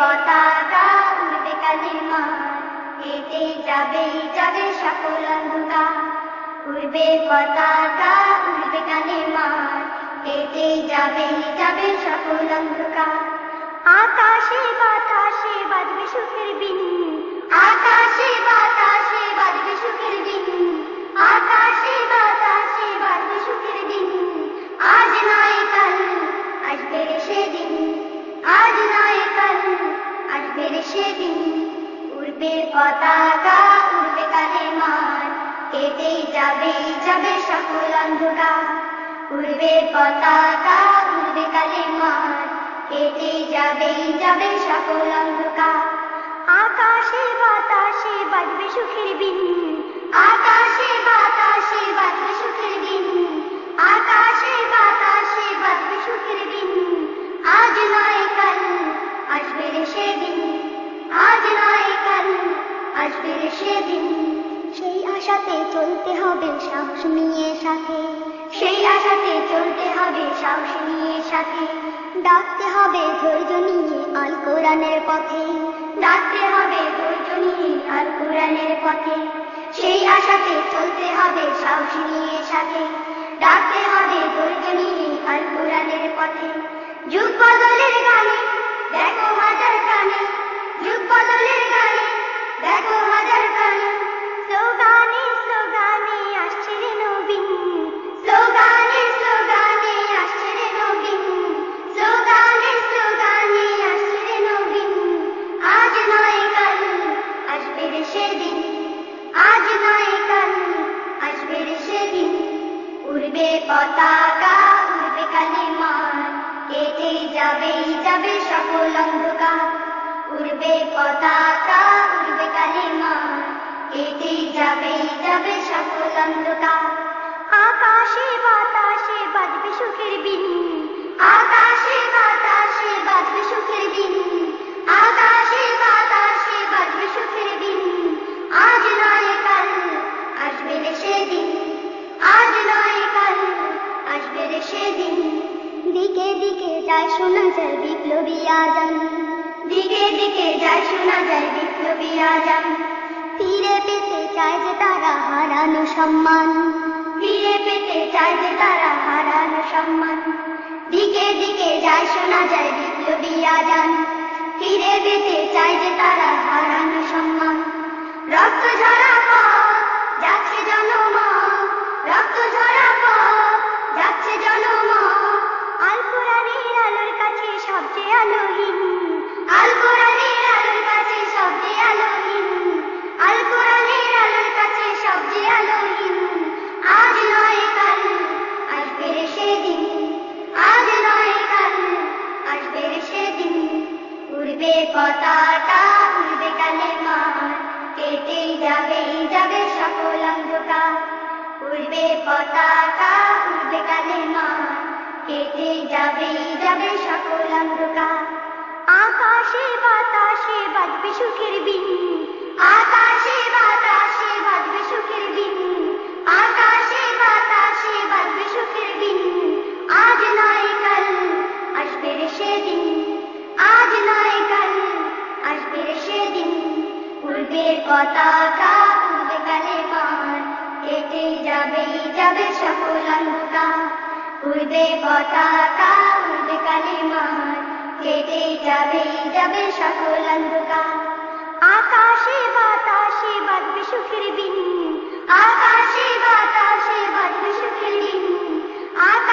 পতাকা উড়বে কালিমার, কেটে যাবে যাবে সকল অন্ধকার। উড়বে পতাকা উড়বে কালিমার, কেটে যাবে যাবে সকল অন্ধকার। আকাশে বাতাসে বাজবে সুখের বিন, আকাশে বাতাসে বাজবে সুখের বিন, আকাশে বাতাসে বাজবে সুখের বিন। আজ নয় কাল আসবে রে সেদিন, আজ নয় কাল আসবে রে সেদিন। উড়বে পতাকা উড়বে কালিমার, কেটে যাবে যাবে সকল অন্ধকার। উড়বে পতাকা উড়বে কালিমার, কেটে যাবে যাবে সকল অন্ধকার। আকাশে বাতাসে বাজবে সুখের বিন, আকাশে বাতাসে বাজবে সুখের বিন, আকাশে বাতাসে বাজবে সুখের বিন। আজ নয় কাল আসবে রে সেদিন, আজ নয় কাল আসবে রে সেদিন। সেই আশাতে চলতে হবে সাহস নিয়ে সাথে, সেই আশাতে চলতে হবে সাহস নিয়ে সাথে। ডাকতে হবে ধৈর্য নিয়ে আল কোরআনের পথে, ডাকতে হবে ধৈর্য নিয়ে আল কোরআনের পথে। সেই আশাতে চলতে হবে সাহস নিয়ে সাথে, ডাকতে হবে ধৈর্য নিয়ে আল কোরআনের পথে। যুগ বদলের গানে দেখো হাজার গানে, যুগ বদলের গানে দেখো হাজার গানে। স্লোগানে স্লোগানে আসছে রে নবীন, স্লোগানে স্লোগানে আসছে রে নবীন, স্লোগানে স্লোগানে আসছে রে নবীন। আজ নয় কাল আসবে রে সেদিন, আজ নয় কাল আসবে রে সেদিন। উড়বে পতাকা উড়বে কালিমার, কেটে যাবে যাবে সকল অন্ধকার। উড়বে পতাকা উড়বে কালিমার, কেটে যাবে যাবে সকল অন্ধকার। আকাশে বাতাসে বাজবে সুখের বিন, আকাশে বাতাসে বাজবে সুখের বিন, আকাশে বাতাসে বাজবে সুখের বিন। আজ নয় কাল আসবে রে সেদিন, আজ নয় কাল আসবে রে সেদিন। দিকে দিকে যায় শোনা যায় বিপ্লবী আজান, দিকে দিকে যায় শোনা যায় বিপ্লবী আজান। ফিরে পেতে চায় যে তারা হারানো সম্মান, ফিরে পেতে চায় যে তারা হারানো সম্মান। দিকে দিকে যায় শোনা যায় বিপ্লবী আজান, ফিরে পেতে চায় যে তারা হারানো সম্মান। রক্ত ঝরা পথ যাচ্ছে জনমত, রক্ত ঝরা পথ যাচ্ছে জনমত। আল কোরআনের আলোর কাছে সবচেয়ে আলোহীন, আল কোরআনের আলোর কাছে সবচেয়ে আলোহীন, আল কোরআনের আলোর কাছে সবচেয়ে আলোহীন। আজ নয় কাল আসবে রে সেদিন, আজ নয় কাল আসবে রে সেদিন। উড়বে পতাকা উড়বে কালিমার, কেটে যাবে যাবে সকল অন্ধকার। উড়বে পতাকা উড়বে কালিমার, কেটে যাবে যাবে সকল অন্ধকার। আকাশে বাতাসে বাজবে সুখের বিন, আকাশে বাতাসে বাজবে সুখের বিন, আকাশে বাতাসে বাজবে সুখের বিন। আজ নয় কাল আসবে রে সেদিন, আজ নয় কাল আসবে রে সেদিন। উড়বে পতাকা উড়বে কালিমার, কেটে যাবে যাবে সকল অন্ধকার। উড়বে পতাকা উড়বে কালিমার, কেটে যাবে যাবে সকল অন্ধকার। আকাশে বাতাসে বাজবে সুখের বিন, আকাশে বাতাসে বাজবে সুখের বিন, আকাশে